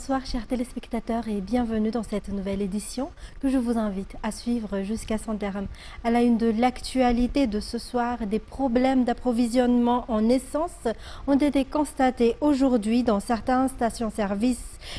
Bonsoir chers téléspectateurs et bienvenue dans cette nouvelle édition que je vous invite à suivre jusqu'à son terme. À la une de l'actualité de ce soir, des problèmes d'approvisionnement en essence ont été constatés aujourd'hui dans certaines stations-service.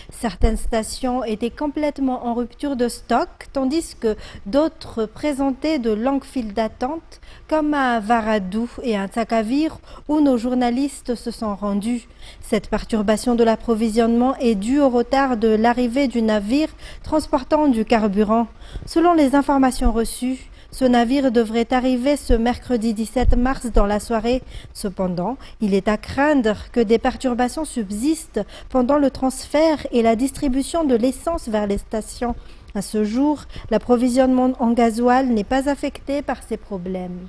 Certaines stations étaient complètement en rupture de stock, tandis que d'autres présentaient de longues files d'attente, comme à Varadou et à Tsakavir, où nos journalistes se sont rendus. Cette perturbation de l'approvisionnement est due au retard de l'arrivée du navire transportant du carburant. Selon les informations reçues, ce navire devrait arriver ce mercredi 17 mars dans la soirée. Cependant, il est à craindre que des perturbations subsistent pendant le transfert et la distribution de l'essence vers les stations. À ce jour, l'approvisionnement en gasoil n'est pas affecté par ces problèmes.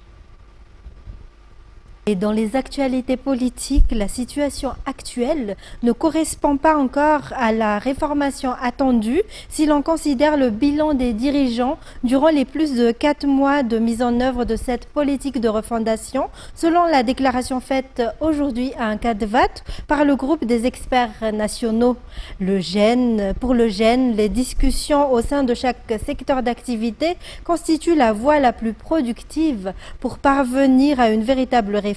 Et dans les actualités politiques, la situation actuelle ne correspond pas encore à la réformation attendue si l'on considère le bilan des dirigeants durant les plus de 4 mois de mise en œuvre de cette politique de refondation, selon la déclaration faite aujourd'hui à un CADVAT par le groupe des experts nationaux. Pour le GEN, les discussions au sein de chaque secteur d'activité constituent la voie la plus productive pour parvenir à une véritable réforme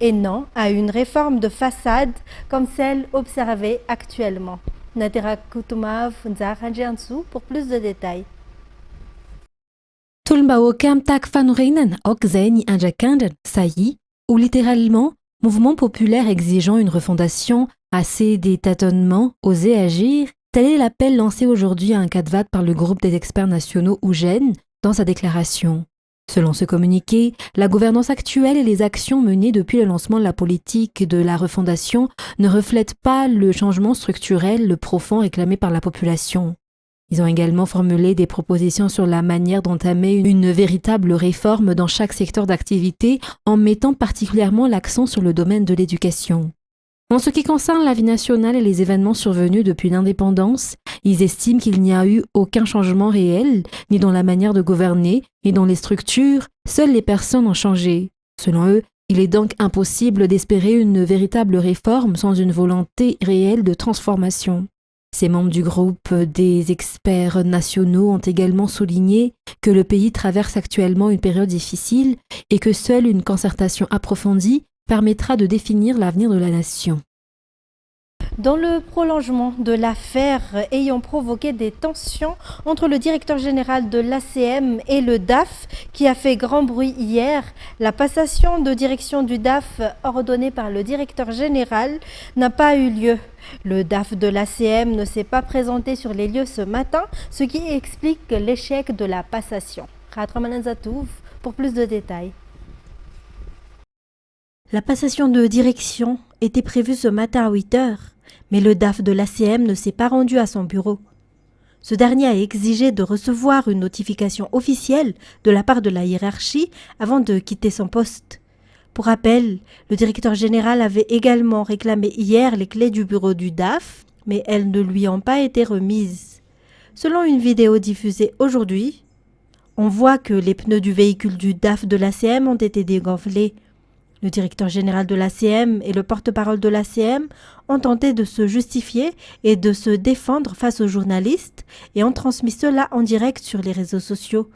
et non à une réforme de façade comme celle observée actuellement. Natera Kutumav pour plus de détails. Tulmbaokam tak fanurinen okzeni anjakanden sayi, ou littéralement mouvement populaire exigeant une refondation, assez des tâtonnements, oser agir, tel est l'appel lancé aujourd'hui à un CADVAT par le groupe des experts nationaux ou GEN dans sa déclaration. Selon ce communiqué, la gouvernance actuelle et les actions menées depuis le lancement de la politique de la refondation ne reflètent pas le changement structurel, le profond réclamé par la population. Ils ont également formulé des propositions sur la manière d'entamer une véritable réforme dans chaque secteur d'activité en mettant particulièrement l'accent sur le domaine de l'éducation. En ce qui concerne la vie nationale et les événements survenus depuis l'indépendance, ils estiment qu'il n'y a eu aucun changement réel, ni dans la manière de gouverner, ni dans les structures, seules les personnes ont changé. Selon eux, il est donc impossible d'espérer une véritable réforme sans une volonté réelle de transformation. Ces membres du groupe des experts nationaux ont également souligné que le pays traverse actuellement une période difficile et que seule une concertation approfondie permettra de définir l'avenir de la nation. Dans le prolongement de l'affaire ayant provoqué des tensions entre le directeur général de l'ACM et le DAF, qui a fait grand bruit hier, la passation de direction du DAF ordonnée par le directeur général n'a pas eu lieu. Le DAF de l'ACM ne s'est pas présenté sur les lieux ce matin, ce qui explique l'échec de la passation. Pour plus de détails. La passation de direction était prévue ce matin à 8 h, mais le DAF de l'ACM ne s'est pas rendu à son bureau. Ce dernier a exigé de recevoir une notification officielle de la part de la hiérarchie avant de quitter son poste. Pour rappel, le directeur général avait également réclamé hier les clés du bureau du DAF, mais elles ne lui ont pas été remises. Selon une vidéo diffusée aujourd'hui, on voit que les pneus du véhicule du DAF de l'ACM ont été dégonflés. Le directeur général de l'ACM et le porte-parole de l'ACM ont tenté de se justifier et de se défendre face aux journalistes et ont transmis cela en direct sur les réseaux sociaux.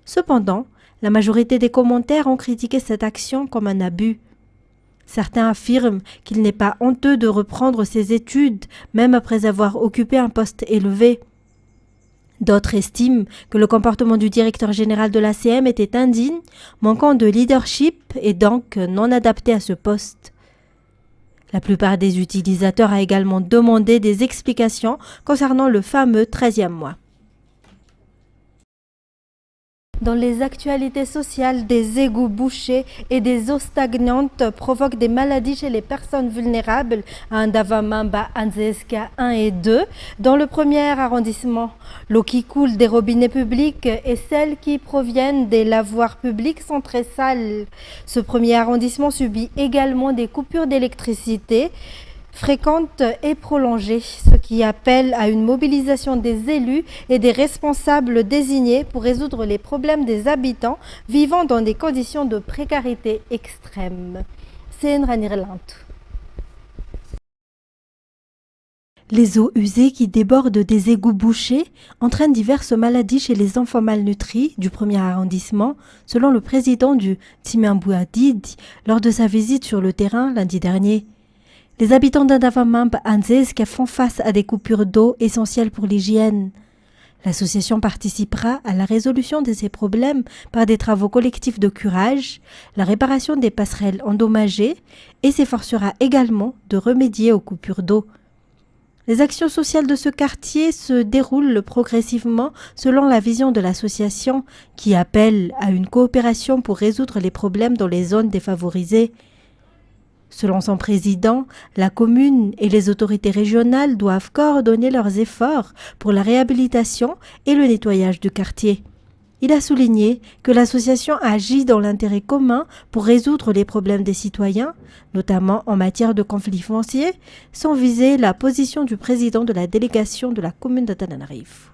Cependant, la majorité des commentaires ont critiqué cette action comme un abus. Certains affirment qu'il n'est pas honteux de reprendre ses études, même après avoir occupé un poste élevé. D'autres estiment que le comportement du directeur général de l'ACM était indigne, manquant de leadership et donc non adapté à ce poste. La plupart des utilisateurs a également demandé des explications concernant le fameux 13e mois. Dans les actualités sociales, des égouts bouchés et des eaux stagnantes provoquent des maladies chez les personnes vulnérables à Ndavamamba, Anzeska 1 et 2. Dans le premier arrondissement, l'eau qui coule des robinets publics et celles qui proviennent des lavoirs publics sont très sales. Ce premier arrondissement subit également des coupures d'électricité fréquentes et prolongées, ce qui appelle à une mobilisation des élus et des responsables désignés pour résoudre les problèmes des habitants vivant dans des conditions de précarité extrême. Les eaux usées qui débordent des égouts bouchés entraînent diverses maladies chez les enfants malnutris du premier arrondissement, selon le président du Timambouadidi lors de sa visite sur le terrain lundi dernier. Les habitants d'Andavamamb Anzeska font face à des coupures d'eau essentielles pour l'hygiène. L'association participera à la résolution de ces problèmes par des travaux collectifs de curage, la réparation des passerelles endommagées et s'efforcera également de remédier aux coupures d'eau. Les actions sociales de ce quartier se déroulent progressivement selon la vision de l'association qui appelle à une coopération pour résoudre les problèmes dans les zones défavorisées. Selon son président, la commune et les autorités régionales doivent coordonner leurs efforts pour la réhabilitation et le nettoyage du quartier. Il a souligné que l'association agit dans l'intérêt commun pour résoudre les problèmes des citoyens, notamment en matière de conflits fonciers, sans viser la position du président de la délégation de la commune d'Antananarivo.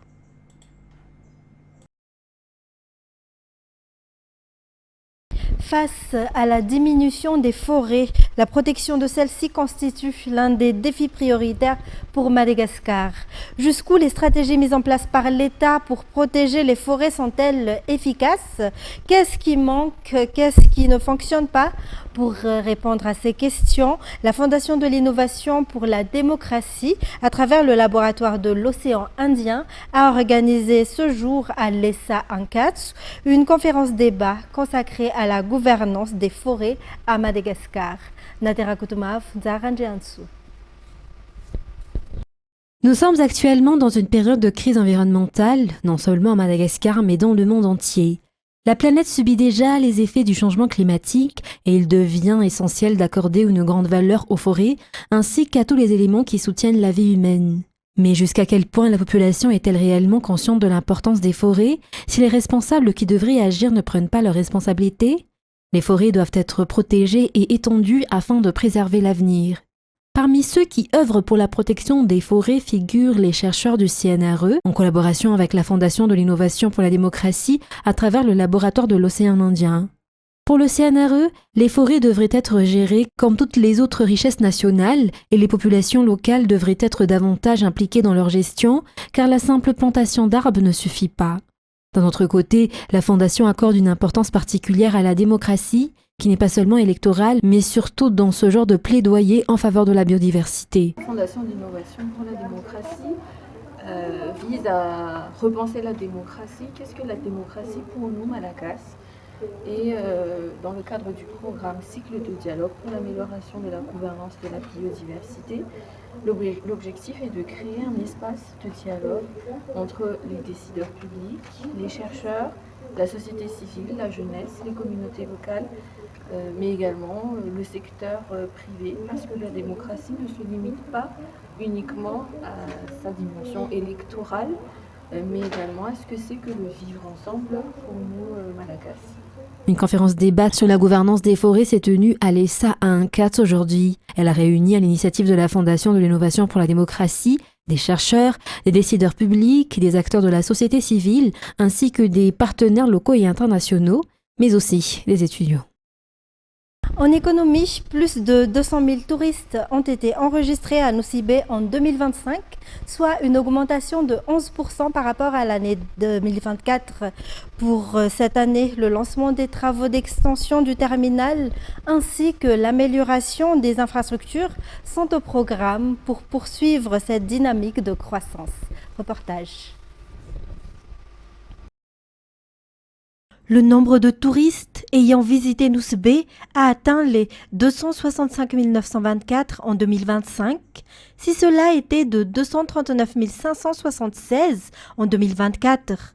Face à la diminution des forêts, la protection de celles-ci constitue l'un des défis prioritaires pour Madagascar. Jusqu'où les stratégies mises en place par l'État pour protéger les forêts sont-elles efficaces? Qu'est-ce qui manque? Qu'est-ce qui ne fonctionne pas? Pour répondre à ces questions, la Fondation de l'innovation pour la démocratie, à travers le laboratoire de l'océan Indien, a organisé ce jour à l'ESA Ankats une conférence débat consacrée à la gouvernance des forêts à Madagascar. Nous sommes actuellement dans une période de crise environnementale, non seulement à Madagascar, mais dans le monde entier. La planète subit déjà les effets du changement climatique et il devient essentiel d'accorder une grande valeur aux forêts ainsi qu'à tous les éléments qui soutiennent la vie humaine. Mais jusqu'à quel point la population est-elle réellement consciente de l'importance des forêts si les responsables qui devraient agir ne prennent pas leurs responsabilités? Les forêts doivent être protégées et étendues afin de préserver l'avenir. Parmi ceux qui œuvrent pour la protection des forêts figurent les chercheurs du CNRE, en collaboration avec la Fondation de l'innovation pour la démocratie à travers le laboratoire de l'océan Indien. Pour le CNRE, les forêts devraient être gérées comme toutes les autres richesses nationales et les populations locales devraient être davantage impliquées dans leur gestion, car la simple plantation d'arbres ne suffit pas. D'un autre côté, la Fondation accorde une importance particulière à la démocratie, qui n'est pas seulement électorale, mais surtout dans ce genre de plaidoyer en faveur de la biodiversité. La Fondation d'innovation pour la démocratie vise à repenser la démocratie. Qu'est-ce que la démocratie pour nous, Malagas? Et dans le cadre du programme Cycle de dialogue pour l'amélioration de la gouvernance de la biodiversité, l'objectif est de créer un espace de dialogue entre les décideurs publics, les chercheurs, la société civile, la jeunesse, les communautés locales, mais également le secteur privé, parce que la démocratie ne se limite pas uniquement à sa dimension électorale, mais également à ce que c'est que le vivre ensemble pour nous, Malagas. Une conférence débat sur la gouvernance des forêts s'est tenue à l'ESA à Ankats aujourd'hui. Elle a réuni à l'initiative de la Fondation de l'innovation pour la démocratie des chercheurs, des décideurs publics, des acteurs de la société civile, ainsi que des partenaires locaux et internationaux, mais aussi des étudiants. En économie, plus de 200 000 touristes ont été enregistrés à Nosy-Be en 2025, soit une augmentation de 11% par rapport à l'année 2024. Pour cette année, le lancement des travaux d'extension du terminal ainsi que l'amélioration des infrastructures sont au programme pour poursuivre cette dynamique de croissance. Reportage. Le nombre de touristes ayant visité Nosy-Be a atteint les 265 924 en 2025, si cela était de 239 576 en 2024.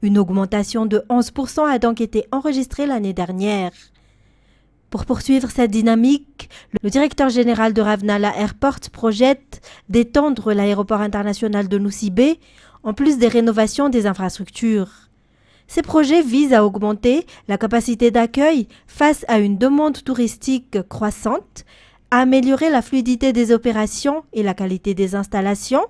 Une augmentation de 11% a donc été enregistrée l'année dernière. Pour poursuivre cette dynamique, le directeur général de Ravnala Airport projette d'étendre l'aéroport international de Nosy-Be en plus des rénovations des infrastructures. Ces projets visent à augmenter la capacité d'accueil face à une demande touristique croissante, à améliorer la fluidité des opérations et la qualité des installations,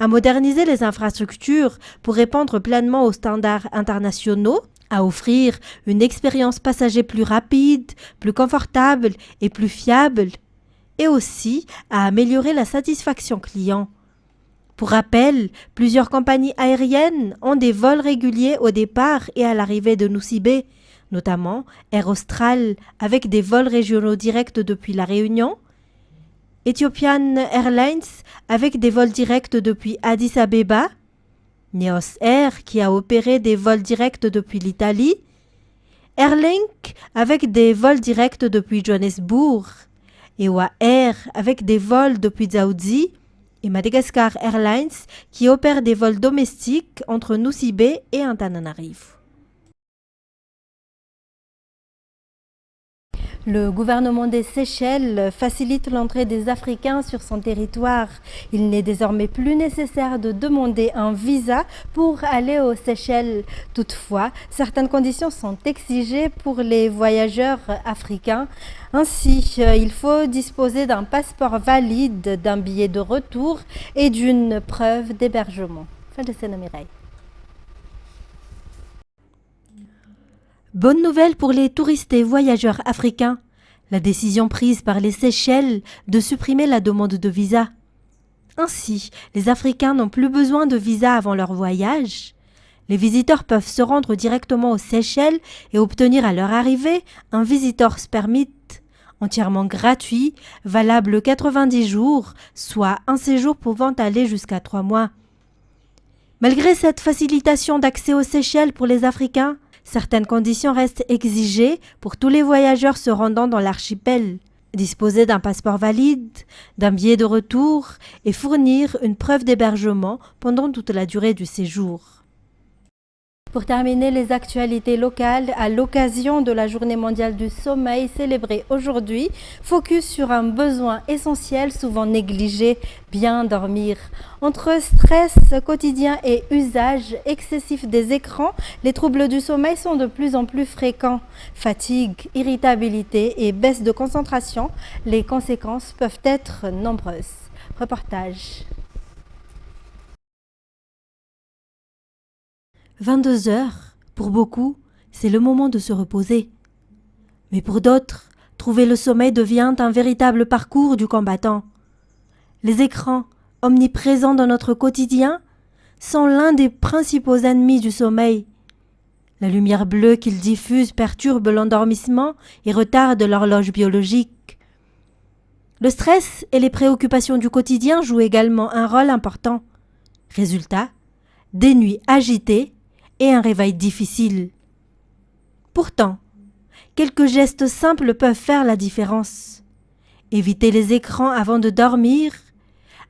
à moderniser les infrastructures pour répondre pleinement aux standards internationaux, à offrir une expérience passager plus rapide, plus confortable et plus fiable, et aussi à améliorer la satisfaction client. Pour rappel, plusieurs compagnies aériennes ont des vols réguliers au départ et à l'arrivée de Nosy-Be, notamment Air Austral avec des vols régionaux directs depuis La Réunion, Ethiopian Airlines avec des vols directs depuis Addis Abeba, Neos Air qui a opéré des vols directs depuis l'Italie, Airlink avec des vols directs depuis Johannesburg, Ewa Air avec des vols depuis Dzaoudzi et Madagascar Airlines qui opère des vols domestiques entre Nosy-Be et Antananarivo. Le gouvernement des Seychelles facilite l'entrée des Africains sur son territoire. Il n'est désormais plus nécessaire de demander un visa pour aller aux Seychelles. Toutefois, certaines conditions sont exigées pour les voyageurs africains. Ainsi, il faut disposer d'un passeport valide, d'un billet de retour et d'une preuve d'hébergement. Fin de scène, Mireille. Bonne nouvelle pour les touristes et voyageurs africains. La décision prise par les Seychelles de supprimer la demande de visa. Ainsi, les Africains n'ont plus besoin de visa avant leur voyage. Les visiteurs peuvent se rendre directement aux Seychelles et obtenir à leur arrivée un Visitor's Permit, entièrement gratuit, valable 90 jours, soit un séjour pouvant aller jusqu'à 3 mois. Malgré cette facilitation d'accès aux Seychelles pour les Africains, certaines conditions restent exigées pour tous les voyageurs se rendant dans l'archipel. Disposer d'un passeport valide, d'un billet de retour et fournir une preuve d'hébergement pendant toute la durée du séjour. Pour terminer les actualités locales, à l'occasion de la Journée mondiale du sommeil célébrée aujourd'hui, focus sur un besoin essentiel souvent négligé, bien dormir. Entre stress quotidien et usage excessif des écrans, les troubles du sommeil sont de plus en plus fréquents. Fatigue, irritabilité et baisse de concentration, les conséquences peuvent être nombreuses. Reportage. 22 heures, pour beaucoup, c'est le moment de se reposer. Mais pour d'autres, trouver le sommeil devient un véritable parcours du combattant. Les écrans, omniprésents dans notre quotidien, sont l'un des principaux ennemis du sommeil. La lumière bleue qu'ils diffusent perturbe l'endormissement et retarde l'horloge biologique. Le stress et les préoccupations du quotidien jouent également un rôle important. Résultat, des nuits agitées et un réveil difficile. Pourtant, quelques gestes simples peuvent faire la différence. Éviter les écrans avant de dormir,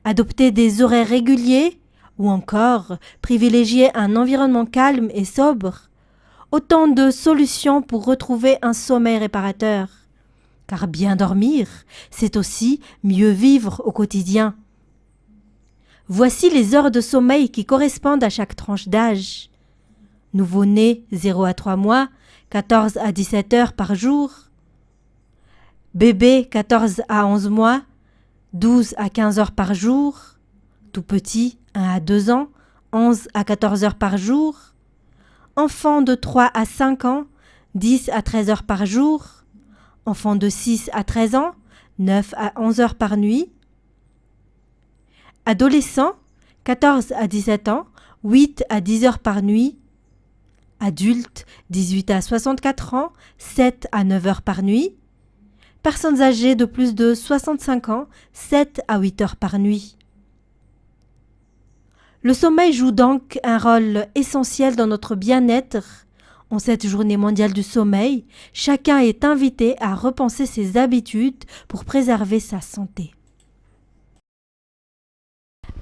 adopter des horaires réguliers ou encore privilégier un environnement calme et sobre. Autant de solutions pour retrouver un sommeil réparateur. Car bien dormir, c'est aussi mieux vivre au quotidien. Voici les heures de sommeil qui correspondent à chaque tranche d'âge. Nouveau-né 0 à 3 mois, 14 à 17 heures par jour. Bébé 14 à 11 mois, 12 à 15 heures par jour. Tout petit 1 à 2 ans, 11 à 14 heures par jour. Enfant de 3 à 5 ans, 10 à 13 heures par jour. Enfant de 6 à 13 ans, 9 à 11 heures par nuit. Adolescent, 14 à 17 ans, 8 à 10 heures par nuit. Adulte, 18 à 64 ans, 7 à 9 heures par nuit. Personnes âgées de plus de 65 ans, 7 à 8 heures par nuit. Le sommeil joue donc un rôle essentiel dans notre bien-être. En cette journée mondiale du sommeil, chacun est invité à repenser ses habitudes pour préserver sa santé.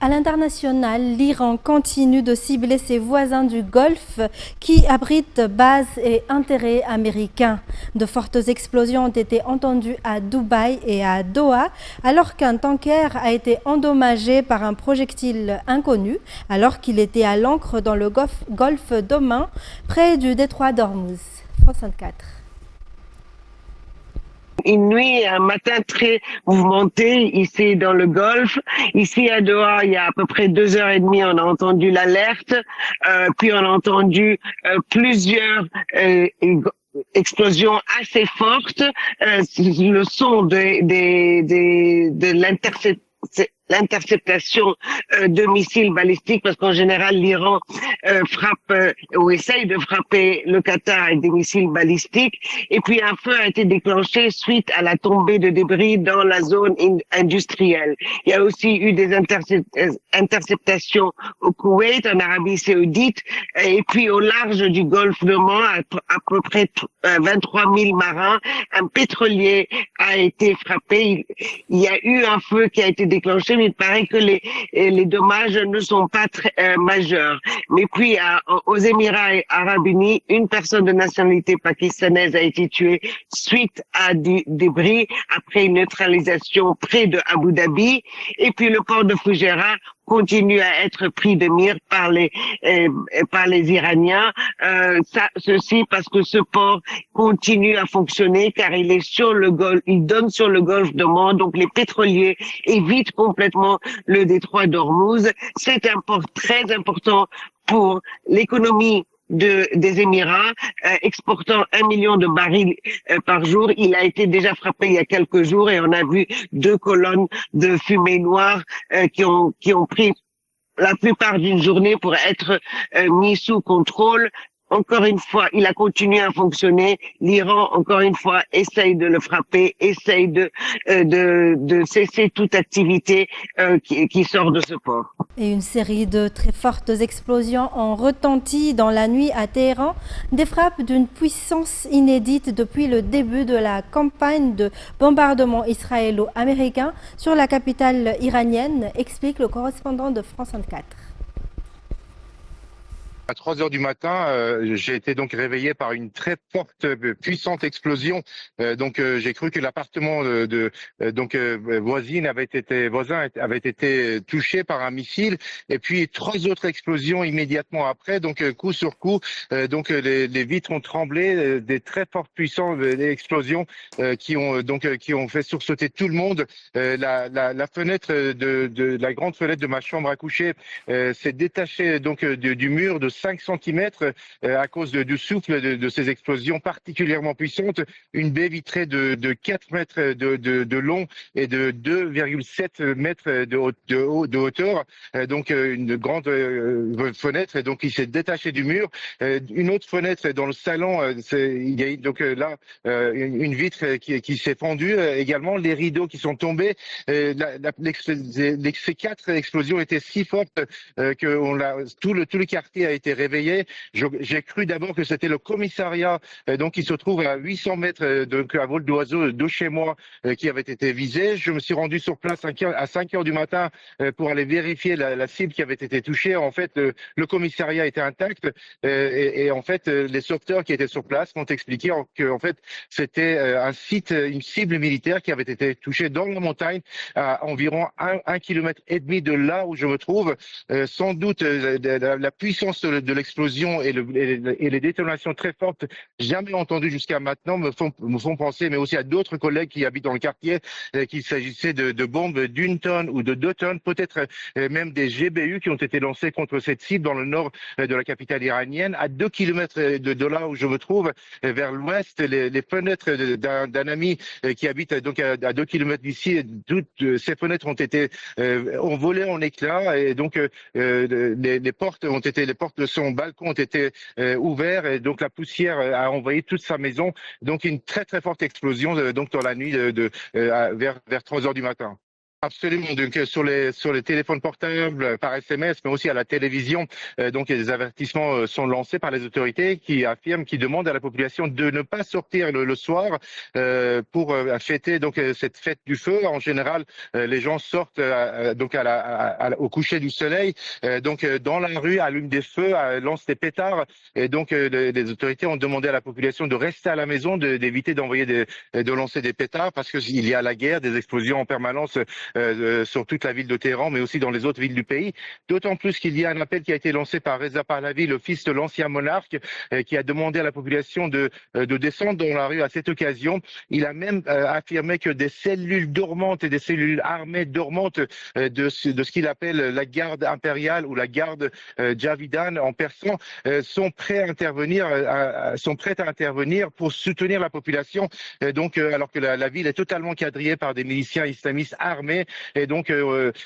À l'international, l'Iran continue de cibler ses voisins du Golfe qui abritent bases et intérêts américains. De fortes explosions ont été entendues à Dubaï et à Doha alors qu'un tanker a été endommagé par un projectile inconnu alors qu'il était à l'ancre dans le golfe d'Oman près du détroit d'Ormuz. France 24. Une nuit et un matin très mouvementé ici dans le Golfe. Ici à Doha, il y a à peu près 2h30, on a entendu l'alerte. Puis on a entendu plusieurs explosions assez fortes. Le son de l'interceptation de missiles balistiques, parce qu'en général l'Iran frappe ou essaye de frapper le Qatar avec des missiles balistiques. Et puis un feu a été déclenché suite à la tombée de débris dans la zone industrielle. Il y a aussi eu des interceptations au Koweït, en Arabie Saoudite, et puis au large du golfe de Man, à peu près 23 000 marins. Un pétrolier a été frappé. Il y a eu un feu qui a été déclenché, mais il paraît que les dommages ne sont pas très majeurs. Mais puis aux Émirats arabes unis, une personne de nationalité pakistanaise a été tuée suite à du débris après une neutralisation près de Abu Dhabi. Et puis le port de Fujairah continue à être pris de mire par les Iraniens. Ceci parce que ce port continue à fonctionner car il est sur le golfe, il donne sur le golfe de Man, donc les pétroliers évitent complètement le détroit d'Ormuz. C'est un port très important pour l'économie des Émirats, exportant 1 million de barils par jour. Il a été déjà frappé il y a quelques jours et on a vu 2 colonnes de fumée noire qui ont pris la plupart d'une journée pour être mis sous contrôle. Encore une fois, il a continué à fonctionner. L'Iran, encore une fois, essaye de le frapper, essaye de cesser toute activité qui sort de ce port. Et une série de très fortes explosions ont retenti dans la nuit à Téhéran, des frappes d'une puissance inédite depuis le début de la campagne de bombardement israélo-américain sur la capitale iranienne, explique le correspondant de France 24. À 3 heures du matin, j'ai été donc réveillé par une très forte, puissante explosion. J'ai cru que l'appartement voisin avait été touché par un missile. Et puis 3 autres explosions immédiatement après. Donc coup sur coup, les vitres ont tremblé. Des très fortes puissantes explosions qui ont fait sursauter tout le monde. La fenêtre de la grande fenêtre de ma chambre à coucher s'est détachée du mur de 5 cm à cause du souffle de ces explosions particulièrement puissantes. Une baie vitrée de 4 mètres de long et de 2,7 mètres de hauteur. Une grande fenêtre. Et donc, il s'est détaché du mur. Une autre fenêtre dans le salon. Il y a une vitre qui s'est fendue. Également, les rideaux qui sont tombés. Ces 4 explosions étaient si fortes que tout le quartier a été réveillé. J'ai cru d'abord que c'était le commissariat qui se trouve à 800 mètres à vol d'oiseau de chez moi qui avait été visé. Je me suis rendu sur place à 5 heures du matin pour aller vérifier la cible qui avait été touchée. En fait, le commissariat était intact et en fait, les sauveteurs qui étaient sur place m'ont expliqué que en fait, c'était une cible militaire qui avait été touchée dans la montagne à environ 1,5 km de là où je me trouve. Sans doute, la puissance de l'explosion et les détonations très fortes jamais entendues jusqu'à maintenant me font penser, mais aussi à d'autres collègues qui habitent dans le quartier, qu'il s'agissait de bombes d'1 tonne ou de 2 tonnes, peut-être même des GBU qui ont été lancés contre cette cible dans le nord de la capitale iranienne. À 2 km de là où je me trouve, vers l'ouest, les fenêtres d'un ami qui habite donc à 2 km d'ici, toutes ces fenêtres ont volé en éclats et donc les portes de son balcon ont été ouvertes et donc la poussière a envahi toute sa maison. Donc une très très forte explosion dans la nuit vers 3 heures du matin. Absolument. Donc sur les téléphones portables, par SMS, mais aussi à la télévision, des avertissements sont lancés par les autorités qui demandent à la population de ne pas sortir le soir pour fêter cette fête du feu. En général, les gens sortent au coucher du soleil, dans la rue, allument des feux, lancent des pétards. Et donc les autorités ont demandé à la population de rester à la maison, d'éviter de lancer des pétards parce qu'il y a la guerre, des explosions en permanence. Sur toute la ville de Téhéran, mais aussi dans les autres villes du pays. D'autant plus qu'il y a un appel qui a été lancé par Reza Pahlavi, le fils de l'ancien monarque, qui a demandé à la population de descendre dans la rue à cette occasion. Il a même affirmé que des cellules dormantes et des cellules armées dormantes de ce qu'il appelle la garde impériale ou la garde Javidan en persan sont prêtes à intervenir pour soutenir la population. Alors que la ville est totalement quadrillée par des miliciens islamistes armés armée. Et donc,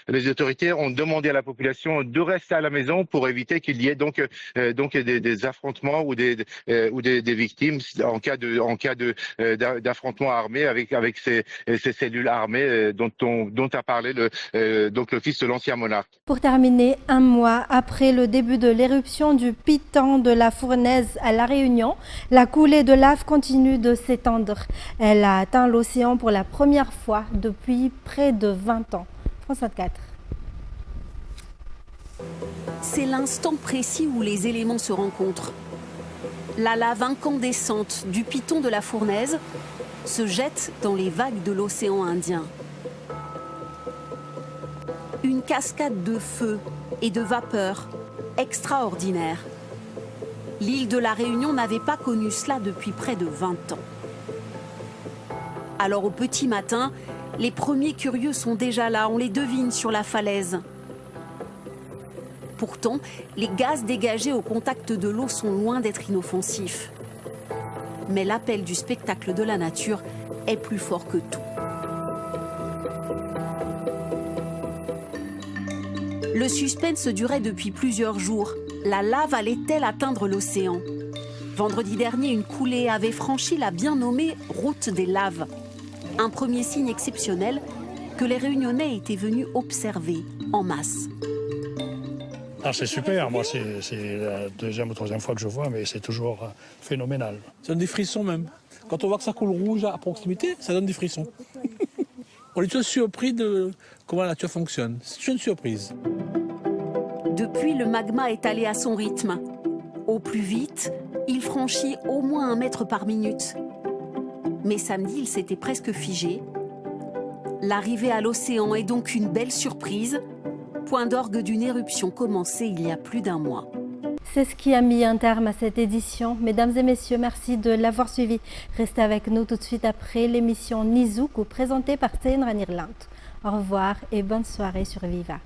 les autorités ont demandé à la population de rester à la maison pour éviter qu'il y ait donc des affrontements ou des victimes en cas d'affrontement armé avec ces cellules armées dont a parlé donc le fils de l'ancien monarque. Pour terminer, un mois après le début de l'éruption du piton de la fournaise à La Réunion, la coulée de lave continue de s'étendre. Elle a atteint l'océan pour la première fois depuis près de 20 ans. France 24. C'est l'instant précis où les éléments se rencontrent. La lave incandescente du piton de la fournaise se jette dans les vagues de l'océan Indien. Une cascade de feu et de vapeur extraordinaire. L'île de la Réunion n'avait pas connu cela depuis près de 20 ans. Alors au petit matin, les premiers curieux sont déjà là, on les devine sur la falaise. Pourtant, les gaz dégagés au contact de l'eau sont loin d'être inoffensifs. Mais l'appel du spectacle de la nature est plus fort que tout. Le suspense durait depuis plusieurs jours. La lave allait-elle atteindre l'océan? Vendredi dernier, une coulée avait franchi la bien nommée route des laves. Un premier signe exceptionnel que les Réunionnais étaient venus observer en masse. Ah, c'est super, moi c'est la deuxième ou troisième fois que je vois, mais c'est toujours phénoménal. Ça donne des frissons même. Quand on voit que ça coule rouge à proximité, ça donne des frissons. On est tous surpris de comment la nature fonctionne. C'est une surprise. Depuis, le magma est allé à son rythme. Au plus vite, il franchit au moins 1 mètre par minute. Mais samedi, il s'était presque figé. L'arrivée à l'océan est donc une belle surprise, point d'orgue d'une éruption commencée il y a plus d'1 mois. C'est ce qui a mis un terme à cette édition. Mesdames et messieurs, merci de l'avoir suivi. Restez avec nous tout de suite après l'émission Nizuku présentée par Teinran Irland. Au revoir et bonne soirée sur Viva.